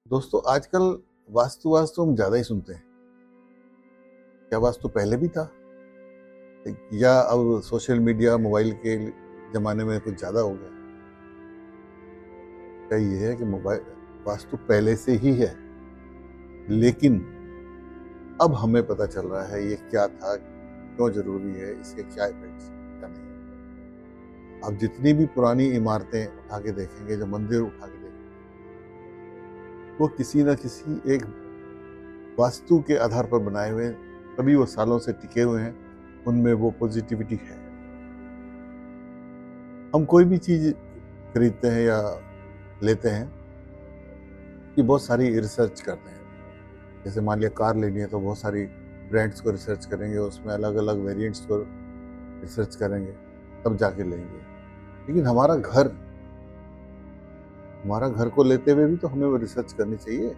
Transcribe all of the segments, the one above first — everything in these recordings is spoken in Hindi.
दोस्तों आजकल वास्तु वास्तु हम ज्यादा ही सुनते हैं। क्या वास्तु पहले भी था या अब सोशल मीडिया मोबाइल के जमाने में कुछ ज्यादा हो गया? क्या ये है कि मोबाइल वास्तु पहले से ही है, लेकिन अब हमें पता चल रहा है ये क्या था, क्यों जरूरी है, इसके क्या इफेक्ट्स, क्या नहीं। आप जितनी भी पुरानी इमारतें उठा के देखेंगे, जो मंदिर उठा के देखेंगे, वो किसी न किसी एक वास्तु के आधार पर बनाए हुए हैं, तभी वो सालों से टिके हुए हैं, उनमें वो पॉजिटिविटी है। हम कोई भी चीज खरीदते हैं या लेते हैं कि बहुत सारी रिसर्च करते हैं। जैसे मान लिया कार लेनी है तो बहुत सारी ब्रांड्स को रिसर्च करेंगे, उसमें अलग अलग वेरिएंट्स को रिसर्च करेंगे, तब जाके लेंगे। लेकिन हमारा घर को लेते हुए भी तो हमें वो रिसर्च करनी चाहिए।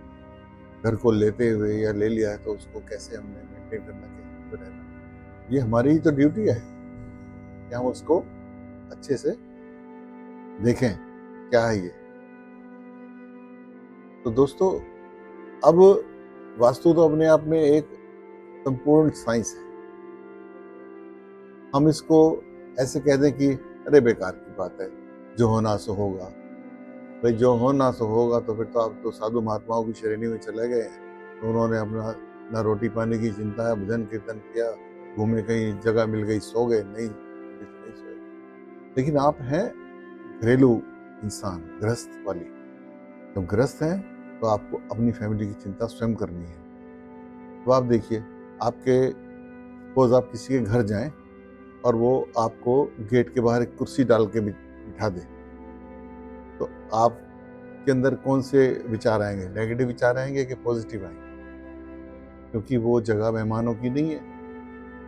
घर को लेते हुए या ले लिया है तो उसको कैसे हमने मेंटेन करना, कैसे रहना, ये हमारी ही तो ड्यूटी है कि हम उसको अच्छे से देखें क्या है ये। तो दोस्तों, अब वास्तु तो अपने आप में एक संपूर्ण साइंस है। हम इसको ऐसे कह दें कि अरे बेकार की बात है, जो होना सो होगा। भाई जो होना सो होगा तो फिर तो आप तो साधु महात्माओं की श्रेणी में चले गए हैं। तो उन्होंने अपना ना रोटी पानी की चिंता है, भजन कीर्तन किया, घूमे, कहीं जगह मिल गई सो गए, नहीं सोए। लेकिन आप हैं घरेलू इंसान, गृहस्थ वाली। जब गृहस्थ हैं तो आपको अपनी फैमिली की चिंता स्वयं करनी है। तो आप देखिए, आपके सपोज आप किसी के घर जाएं और वो आपको गेट के बाहर एक कुर्सी डाल के बिठा दे, तो आपके अंदर कौन से विचार आएंगे? नेगेटिव विचार आएंगे कि पॉजिटिव आएंगे? क्योंकि वो जगह मेहमानों की नहीं है।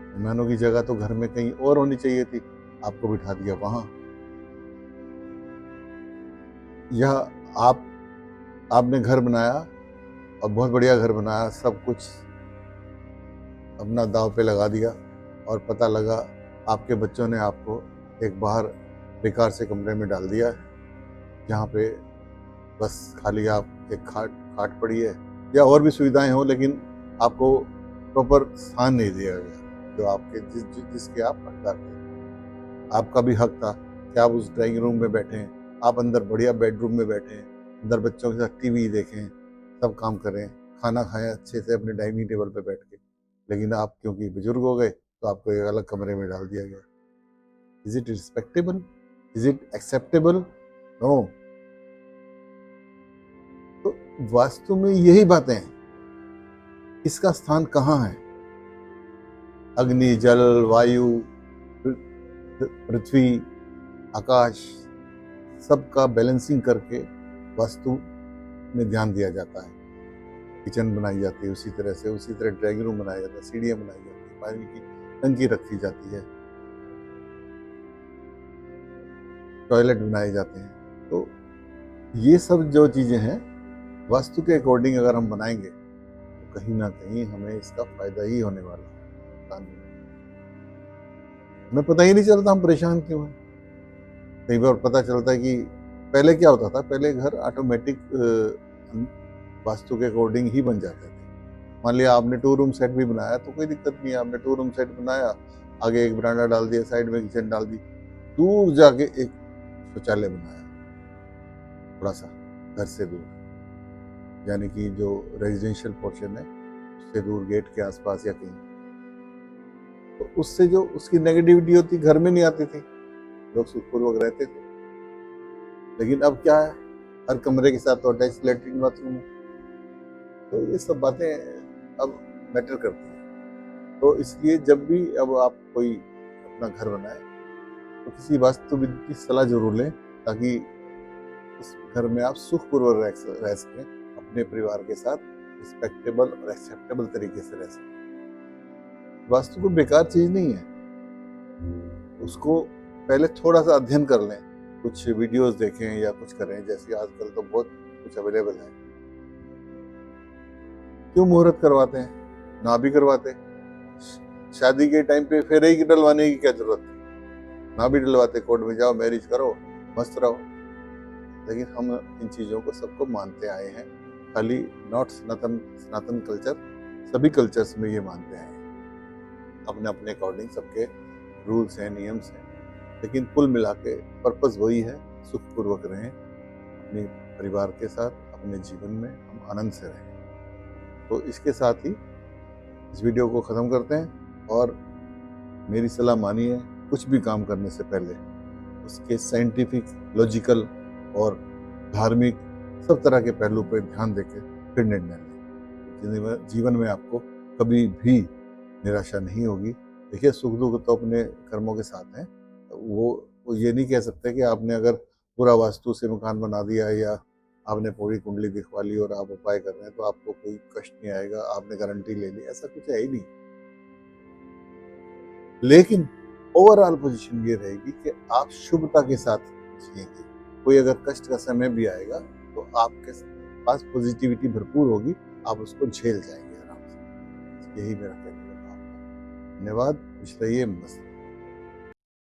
मेहमानों की जगह तो घर में कहीं और होनी चाहिए थी, आपको बिठा दिया वहां। या आपने घर बनाया और बहुत बढ़िया घर बनाया, सब कुछ अपना दांव पे लगा दिया, और पता लगा आपके बच्चों ने आपको एक बाहर बेकार से कमरे में डाल दिया, जहाँ पे बस खाली आप एक खाट पड़ी है, या और भी सुविधाएं हो, लेकिन आपको प्रॉपर स्थान नहीं दिया गया जो आपके जिसके आप हकदार थे। आपका भी हक था कि आप उस ड्राइंग रूम में बैठें, आप अंदर बढ़िया बेडरूम में बैठें, अंदर बच्चों के साथ टीवी देखें, सब काम करें, खाना खाएं अच्छे से अपने डाइनिंग टेबल पे बैठ के। लेकिन आप क्योंकि बुजुर्ग हो गए तो आपको एक अलग कमरे में डाल दिया गया। Is it respectable? Is it acceptable? No. तो वास्तु में यही बातें हैं, इसका स्थान कहाँ है? अग्नि, जल, वायु, पृथ्वी, आकाश, सबका बैलेंसिंग करके वास्तु में ध्यान दिया जाता है। किचन बनाई जाती है उसी तरह ड्राइंग रूम बनाया जाता है, सीढ़ियां बनाई जाती है, पानी की टंकी रखी जाती है, टॉयलेट बनाए जाते हैं। तो ये सब जो चीजें हैं वास्तु के अकॉर्डिंग अगर हम बनाएंगे तो कहीं ना कहीं हमें इसका फायदा ही होने वाला है। हमें पता ही नहीं चलता हम परेशान क्यों हैं। कई बार पता चलता है कि पहले क्या होता था, पहले घर ऑटोमेटिक वास्तु के अकॉर्डिंग ही बन जाते थे। मान लिया आपने 2 रूम सेट भी बनाया तो कोई दिक्कत नहीं है, आपने 2 रूम सेट बनाया, आगे एक बरामदा डाल दिया, साइड में किचन डाल दी, दूर जाके एक शौचालय बनाया, थोड़ा सा घर से दूर, यानी कि जो रेजिडेंशियल पोर्शन है उससे दूर, गेट के आसपास या कहीं। तो उससे जो उसकी नेगेटिविटी होती घर में नहीं आती थी, लोग सुखपूर्वक रहते थे। लेकिन अब क्या है, हर कमरे के साथ तो अटैच लैट्रिन बाथरूम है। तो ये सब बातें अब मैटर करती हैं। तो इसलिए जब भी अब आप कोई अपना घर बनाए तो किसी वास्तुविद की सलाह जरूर लें, ताकि उस घर में आप सुखपूर्वक रह सकें, अपने परिवार के साथ रिस्पेक्टेबल और एक्सेप्टेबल तरीके से रह सकें। वास्तु को बेकार चीज नहीं है, उसको पहले थोड़ा सा अध्ययन कर लें, कुछ वीडियोस देखें या कुछ करें। जैसे आजकल तो बहुत कुछ अवेलेबल है। क्यों मुहूर्त करवाते हैं? ना भी करवाते, शादी के टाइम पे फेरे ही डलवाने की क्या जरूरत है? ना भी डलवाते, कोर्ट में जाओ, मैरिज करो, मस्त रहो। लेकिन हम इन चीजों को सबको मानते आए हैं खाली नॉट सनातन सनातन कल्चर, सभी कल्चर्स में ये मानते हैं, अपने अपने अकॉर्डिंग सबके रूल्स हैं, नियम्स हैं, लेकिन कुल मिला के पर्पस वही है, सुखपूर्वक रहें अपने परिवार के साथ, अपने जीवन में हम आनंद से रहें। तो इसके साथ ही इस वीडियो को ख़त्म करते हैं, और मेरी सलाह मानिए, कुछ भी काम करने से पहले उसके साइंटिफिक, लॉजिकल और धार्मिक सब तरह के पहलू पर ध्यान देकर फिर निर्णय लें। जीवन में आपको कभी भी निराशा नहीं होगी। देखिए, सुख दुख तो अपने कर्मों के साथ हैं। वो ये नहीं कह सकते कि आपने अगर पूरा वास्तु से मकान बना दिया या आपने पूरी कुंडली दिखवा ली और आप उपाय कर रहे हैं तो आपको कोई कष्ट नहीं आएगा, आपने गारंटी ले ली, ऐसा कुछ है ही नहीं। लेकिन ओवरऑल पोजीशन ये रहेगी कि आप शुभता के साथ जिएंगे। कोई अगर कष्ट का समय भी आएगा तो आपके पास पॉजिटिविटी भरपूर होगी, आप उसको झेल जाएंगे आराम से। यही मेरा कहने का भाव है। धन्यवाद। खुश रहिए, मस्त रहिए।